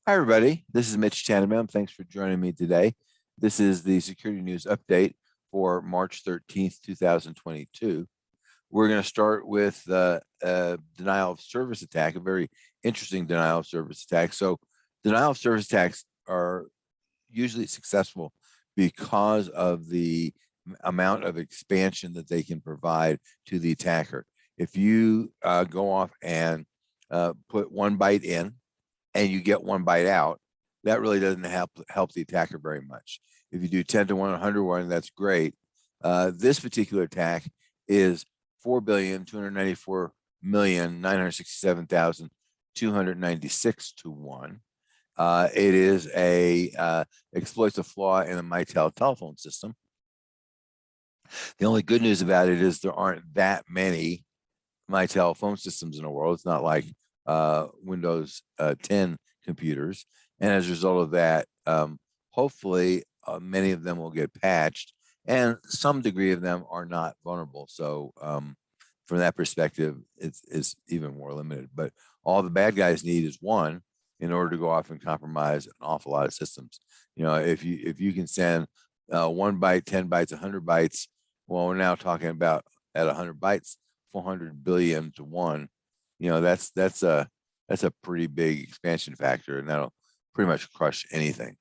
Hi, everybody. This is Mitch Tanenbaum. Thanks for joining me today. This is the security news update for March 13th, 2022. We're going to start with a denial of service attack, a very interesting denial of service attack. So denial of service attacks are usually successful because of the amount of expansion that they can provide to the attacker. If you go off and put one byte in, and you get one byte out, that really doesn't help the attacker very much. If you do 10 to 1, 101, that's great. This particular attack is 4,294,967,296 to 1. It is exploits a flaw in the Mitel telephone system. The only good news about it is there aren't that many Mitel phone systems in the world. It's not like Windows 10 computers. And as a result of that, hopefully many of them will get patched, and some degree of them are not vulnerable. So from that perspective, it's even more limited. But all the bad guys need is one in order to go off and compromise an awful lot of systems. You know, if you can send 1 byte, 10 bytes, 100 bytes, well, we're now talking about at 100 bytes, 400 billion to 1. You know, that's a pretty big expansion factor, and that'll pretty much crush anything.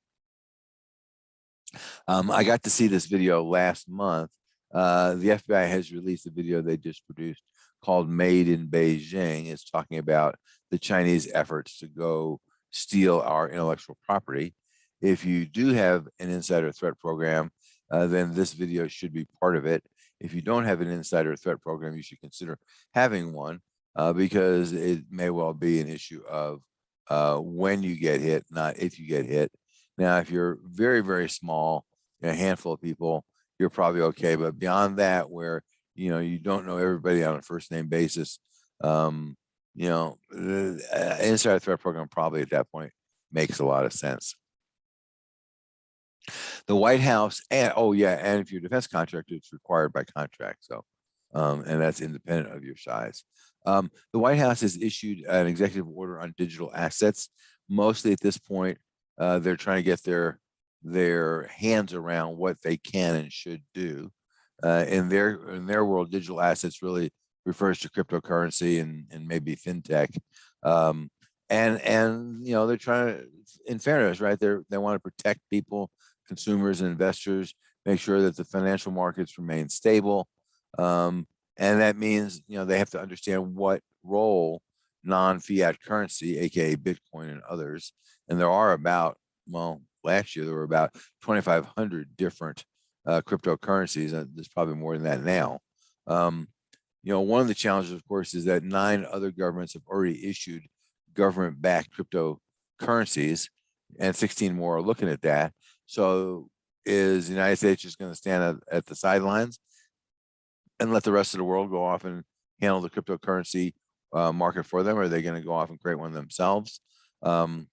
I got to see this video last month. The FBI has released a video they just produced called Made in Beijing. It's talking about the Chinese efforts to go steal our intellectual property. If you do have an insider threat program, then this video should be part of it. If you don't have an insider threat program, you should consider having one, because it may well be an issue of when you get hit, not if you get hit. Now, if you're very, very small, a handful of people, you're probably okay. But beyond that, where you don't know everybody on a first name basis, the insider threat program probably at that point makes a lot of sense. The White House, and if you're a defense contractor, it's required by contract. So, and that's independent of your size. The White House has issued an executive order on digital assets. Mostly at this point, they're trying to get their hands around what they can and should do. In their world, digital assets really refers to cryptocurrency and maybe fintech. And they're trying to, in fairness, right? They want to protect people, consumers, and investors, make sure that the financial markets remain stable. And that means, they have to understand what role non-fiat currency, aka Bitcoin and others, and there are about, last year there were about 2,500 different cryptocurrencies, and there's probably more than that now. One of the challenges, of course, is that 9 other governments have already issued government-backed cryptocurrencies, and 16 more are looking at that. So is the United States just going to stand at the sidelines and let the rest of the world go off and handle the cryptocurrency market for them? Or are they going to go off and create one themselves? So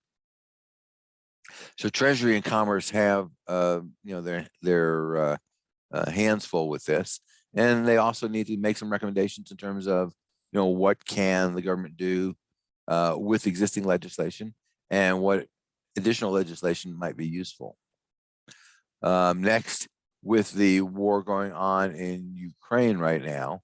Treasury and Commerce have their hands full with this, and they also need to make some recommendations in terms of what can the government do with existing legislation, and what additional legislation might be useful. Next, with the war going on in Ukraine right now,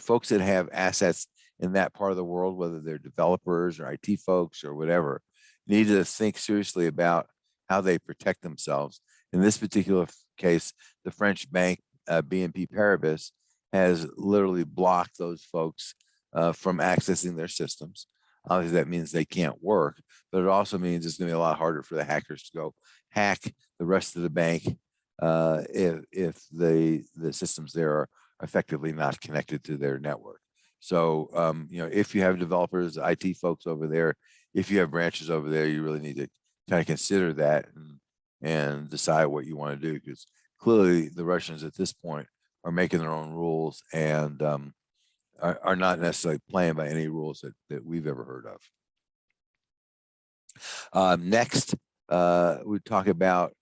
folks that have assets in that part of the world, whether they're developers or IT folks or whatever, need to think seriously about how they protect themselves. In this particular case, the French bank BNP Paribas has literally blocked those folks from accessing their systems. Obviously, that means they can't work, but it also means it's going to be a lot harder for the hackers to go hack the rest of the bank if the systems there are effectively not connected to their network. So, if you have developers, IT folks over there, if you have branches over there, you really need to kind of consider that and decide what you want to do, because clearly the Russians at this point are making their own rules and are not necessarily playing by any rules that we've ever heard of. Next, we talk about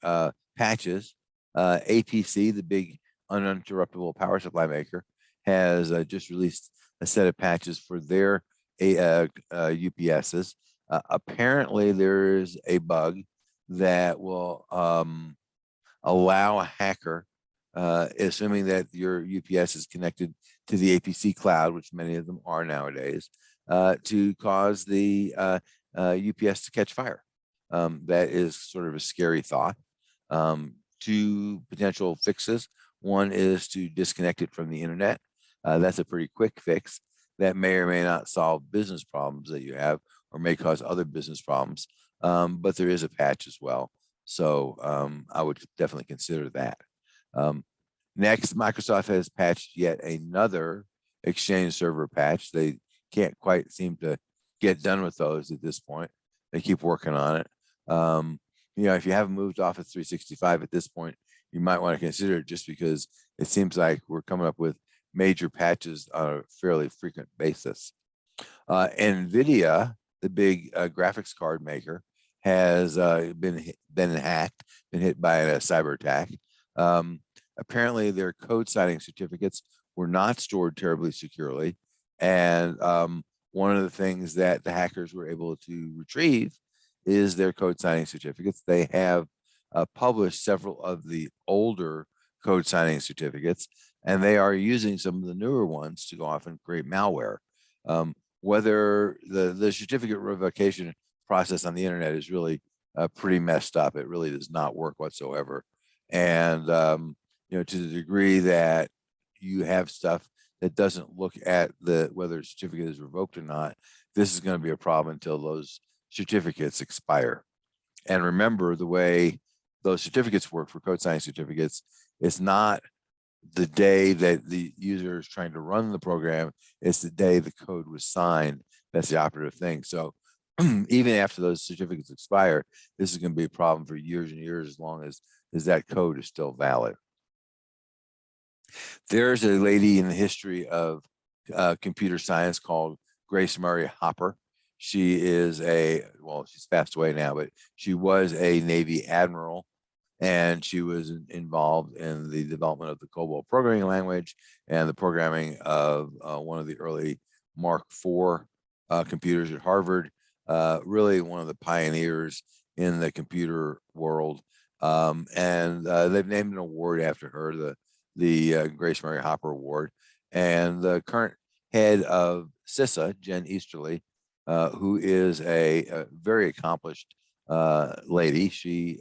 patches. APC, the big uninterruptible power supply maker, has just released a set of patches for their UPSs. Apparently, there is a bug that will allow a hacker, assuming that your UPS is connected to the APC cloud, which many of them are nowadays, to cause the UPS to catch fire. That is sort of a scary thought. Two potential fixes. One is to disconnect it from the internet. That's a pretty quick fix that may or may not solve business problems that you have or may cause other business problems. But there is a patch as well. So I would definitely consider that. Next, Microsoft has patched yet another Exchange Server patch. They can't quite seem to get done with those at this point. They keep working on it. If you haven't moved Office 365 at this point, you might want to consider it, just because it seems like we're coming up with major patches on a fairly frequent basis. NVIDIA, the big graphics card maker, has been hacked, been hit by a cyber attack. Apparently, their code signing certificates were not stored terribly securely, and one of the things that the hackers were able to retrieve is their code signing certificates. They have published several of the older code signing certificates, and they are using some of the newer ones to go off and create malware. Whether the certificate revocation process on the internet is really pretty messed up. It really does not work whatsoever. And to the degree that you have stuff that doesn't look at whether a certificate is revoked or not, this is going to be a problem until those certificates expire. And remember, the way those certificates work for code signing certificates, it's not the day that the user is trying to run the program, it's the day the code was signed. That's the operative thing. So even after those certificates expire, this is going to be a problem for years and years, as long as that code is still valid. There's a lady in the history of computer science called Grace Murray Hopper. She is she's passed away now, but she was a Navy admiral, and she was involved in the development of the COBOL programming language and the programming of one of the early Mark IV computers at Harvard. Really one of the pioneers in the computer world. And they've named an award after her, the Grace Murray Hopper Award. And the current head of CISA, Jen Easterly, who is a very accomplished lady. She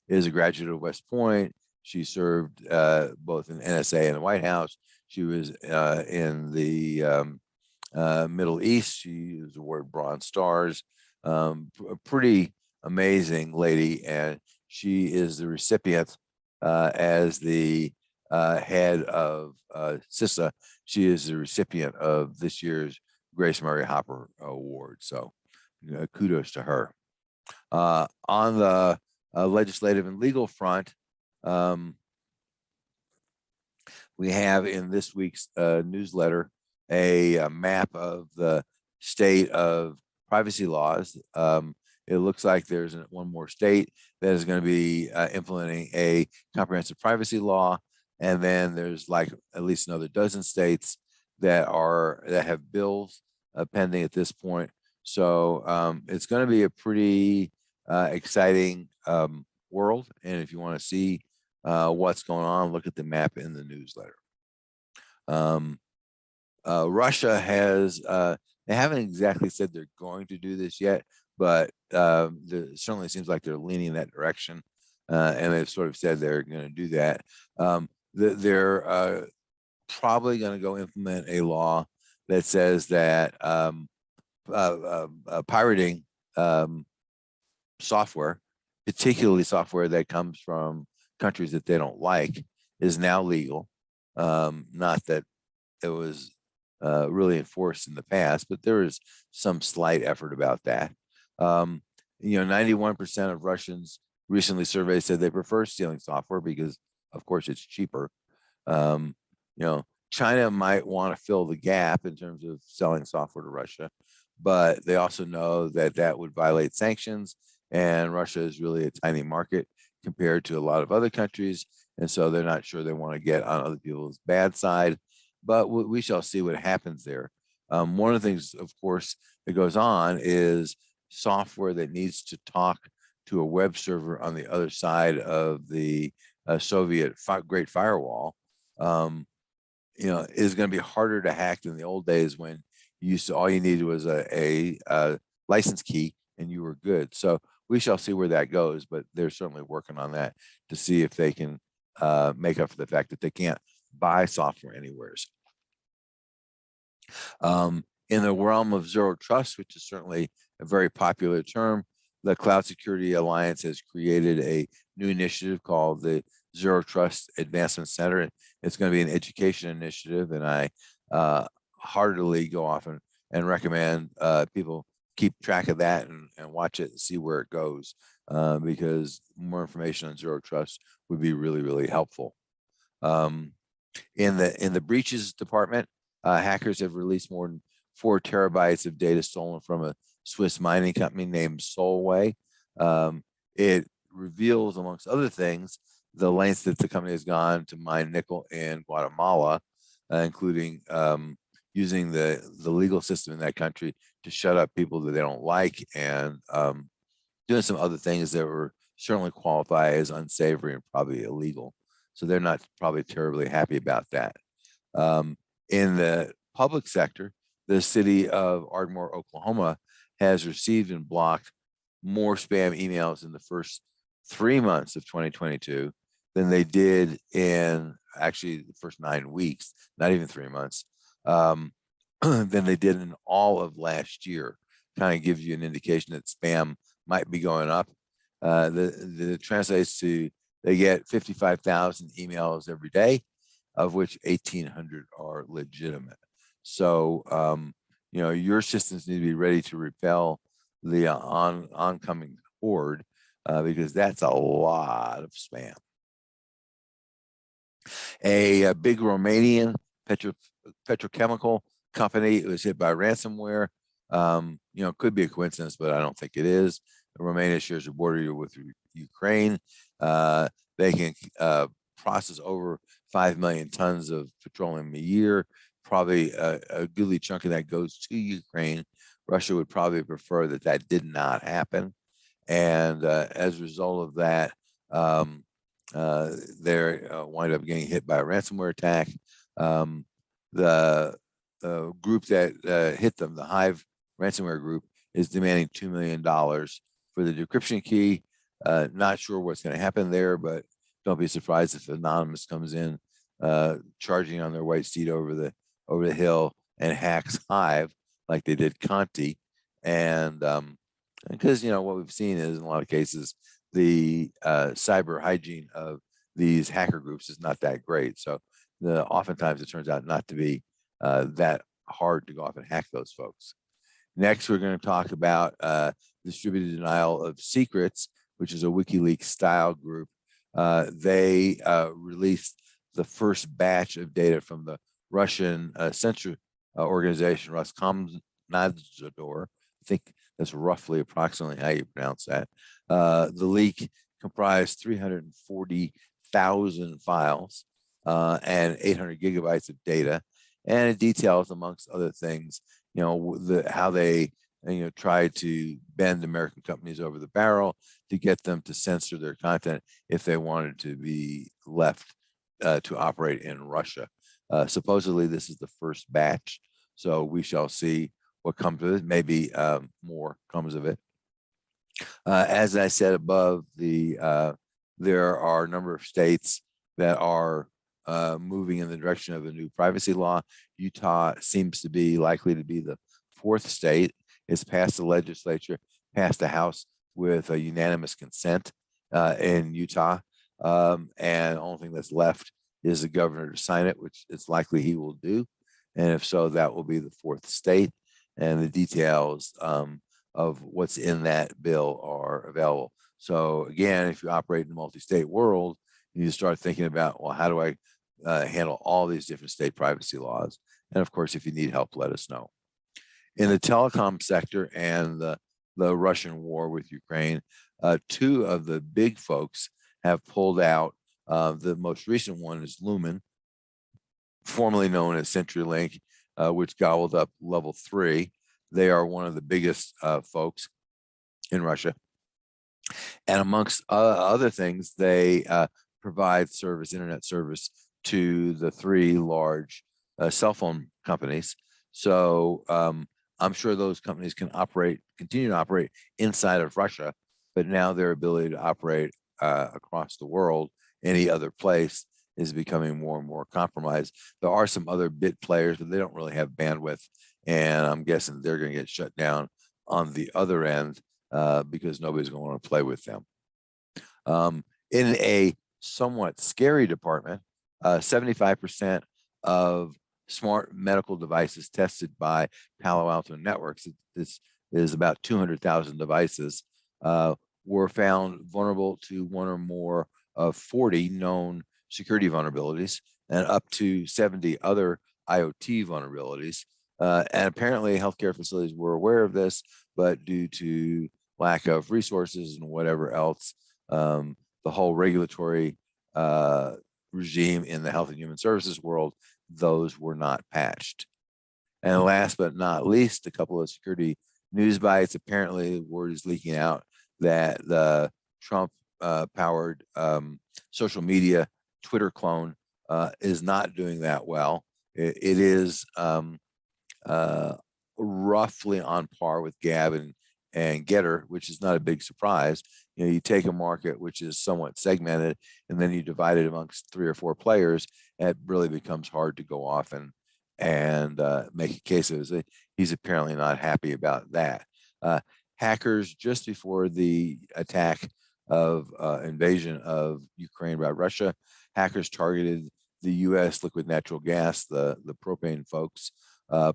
is a graduate of West Point. She served both in NSA and the White House. She was in the Middle East. She was awarded Bronze Stars. A pretty amazing lady, and she is the recipient as the head of CISA. She is the recipient of this year's Grace Murray Hopper Award. So kudos to her. On the legislative and legal front, we have in this week's newsletter a map of the state of privacy laws. It looks like there's one more state that is going to be implementing a comprehensive privacy law, and then there's like at least another dozen states that have bills pending at this point. So it's going to be a pretty exciting world. And if you want to see what's going on, look at the map in the newsletter. Russia has, they haven't exactly said they're going to do this yet, but it certainly seems like they're leaning in that direction. And they've sort of said they're going to do that. They're probably going to go implement a law that says that pirating software, particularly software that comes from countries that they don't like, is now legal. Not that it was really enforced in the past, but there is some slight effort about that. 91% of Russians recently surveyed said they prefer stealing software because, of course, it's cheaper. China might want to fill the gap in terms of selling software to Russia, but they also know that that would violate sanctions, and Russia is really a tiny market compared to a lot of other countries, and so they're not sure they want to get on other people's bad side, but we shall see what happens there. One of the things, of course, that goes on is software that needs to talk to a web server on the other side of the Soviet Great Firewall, is going to be harder to hack than the old days when you used to, all you needed was a license key and you were good. So we shall see where that goes, but they're certainly working on that to see if they can make up for the fact that they can't buy software anywhere. In the realm of zero trust, which is certainly a very popular term, the Cloud Security Alliance has created a new initiative called the Zero Trust Advancement Center. It's going to be an education initiative, and I heartily go off and recommend people keep track of that and watch it and see where it goes, because more information on zero trust would be really, really helpful. In the breaches department, hackers have released more than 4 terabytes of data stolen from a Swiss mining company named Solway. It reveals, amongst other things, the lengths that the company has gone to mine nickel in Guatemala, including using the legal system in that country to shut up people that they don't like, and doing some other things that were certainly qualify as unsavory and probably illegal. So they're not probably terribly happy about that. In the public sector, the city of Ardmore, Oklahoma, has received and blocked more spam emails in the first 3 months of 2022 than they did in actually the first 9 weeks, not even 3 months, than they did in all of last year. Kind of gives you an indication that spam might be going up. The translates to they get 55,000 emails every day, of which 1,800 are legitimate. So, your systems need to be ready to repel the oncoming horde, because that's a lot of spam. A big Romanian petrochemical company was hit by ransomware. Could be a coincidence, but I don't think it is. Romania shares a border with Ukraine. They can process over 5 million tons of petroleum a year. Probably a goodly chunk of that goes to Ukraine. Russia would probably prefer that did not happen. And as a result of that, they wind up getting hit by a ransomware attack. The group that hit them, the Hive ransomware group, is demanding $2 million for the decryption key. Not sure what's going to happen there, but don't be surprised if Anonymous comes in charging on their white steed over the hill and hacks Hive like they did Conti. And because what we've seen is in a lot of cases the cyber hygiene of these hacker groups is not that great. So oftentimes it turns out not to be that hard to go off and hack those folks. Next, we're going to talk about distributed denial of secrets, which is a WikiLeaks style group. They released the first batch of data from the Russian censor organization, Roskomnadzor. I think that's roughly approximately how you pronounce that. The leak comprised 340,000 files and 800 gigabytes of data, and it details, amongst other things, how they tried to bend American companies over the barrel to get them to censor their content if they wanted to be left to operate in Russia. Supposedly, this is the first batch, so we shall see what comes of it. Maybe more comes of it. As I said above, there are a number of states that are moving in the direction of a new privacy law. Utah seems to be likely to be the 4th state. It's passed the legislature, passed the House with a unanimous consent in Utah. And the only thing that's left is the governor to sign it, which it's likely he will do. And if so, that will be the 4th state. And the details of what's in that bill are available. So again, if you operate in a multi-state world, you need to start thinking about, well, how do I handle all these different state privacy laws? And of course, if you need help, let us know. In the telecom sector and the Russian war with Ukraine, 2 of the big folks have pulled out. The most recent one is Lumen, formerly known as CenturyLink, which gobbled up Level 3. They are one of the biggest folks. in Russia. And amongst other things, they provide internet service to the three large cell phone companies. So I'm sure those companies can continue to operate inside of Russia, but now their ability to operate across the world, any other place, is becoming more and more compromised. There are some other bit players, but they don't really have bandwidth, and I'm guessing they're going to get shut down on the other end because nobody's going to want to play with them. In a somewhat scary department, 75% of smart medical devices tested by Palo Alto Networks, this is about 200,000 devices, were found vulnerable to one or more of 40 known security vulnerabilities and up to 70 other IoT vulnerabilities. And apparently healthcare facilities were aware of this, but due to lack of resources and whatever else, the whole regulatory regime in the health and human services world, those were not patched. And last but not least, a couple of security news bites. Apparently, word is leaking out that the Trump powered social media Twitter clone is not doing that well. It is roughly on par with Gab and Getter, which is not a big surprise. You take a market which is somewhat segmented, and then you divide it amongst 3 or 4 players. It really becomes hard to go off and make a case of it. He's apparently not happy about that. Hackers, just before the attack of invasion of Ukraine by Russia, hackers targeted the U.S. liquid natural gas, the propane folks,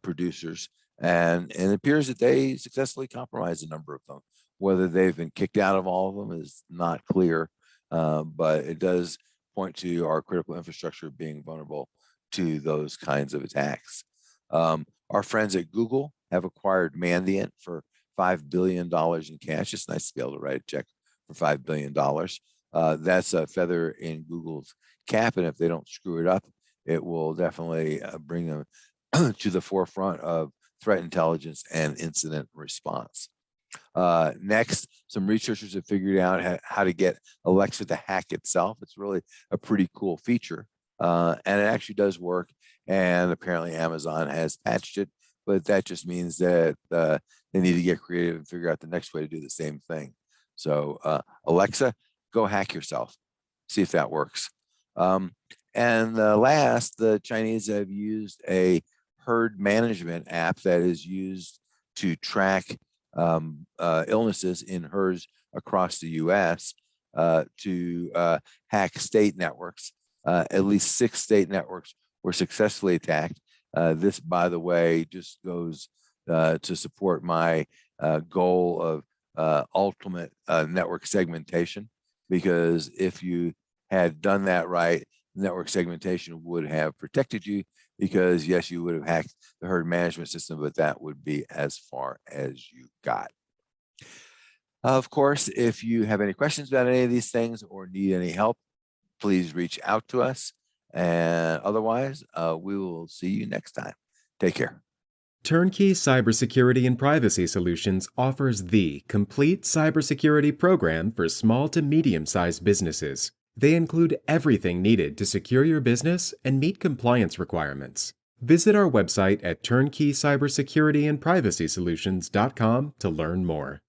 producers, and it appears that they successfully compromised a number of them. Whether they've been kicked out of all of them is not clear, but it does point to our critical infrastructure being vulnerable to those kinds of attacks. Our friends at Google have acquired Mandiant for $5 billion in cash. It's nice to be able to write a check for $5 billion. That's a feather in Google's cap, and if they don't screw it up, it will definitely bring them to the forefront of threat intelligence and incident response. Next, some researchers have figured out how to get Alexa to hack itself. It's really a pretty cool feature, and it actually does work. And apparently Amazon has patched it, but that just means that they need to get creative and figure out the next way to do the same thing. So Alexa, go hack yourself. See if that works. And last, the Chinese have used a herd management app that is used to track illnesses in herds across the U.S. To hack state networks. At least 6 state networks were successfully attacked. This, by the way, just goes to support my goal of ultimate network segmentation, because if you had done that right, network segmentation would have protected you, because yes, you would have hacked the herd management system, but that would be as far as you got. Of course, if you have any questions about any of these things or need any help, please reach out to us. And otherwise, we will see you next time. Take care. Turnkey Cybersecurity and Privacy Solutions offers the complete cybersecurity program for small to medium-sized businesses. They include everything needed to secure your business and meet compliance requirements. Visit our website at turnkeycybersecurityandprivacysolutions.com to learn more.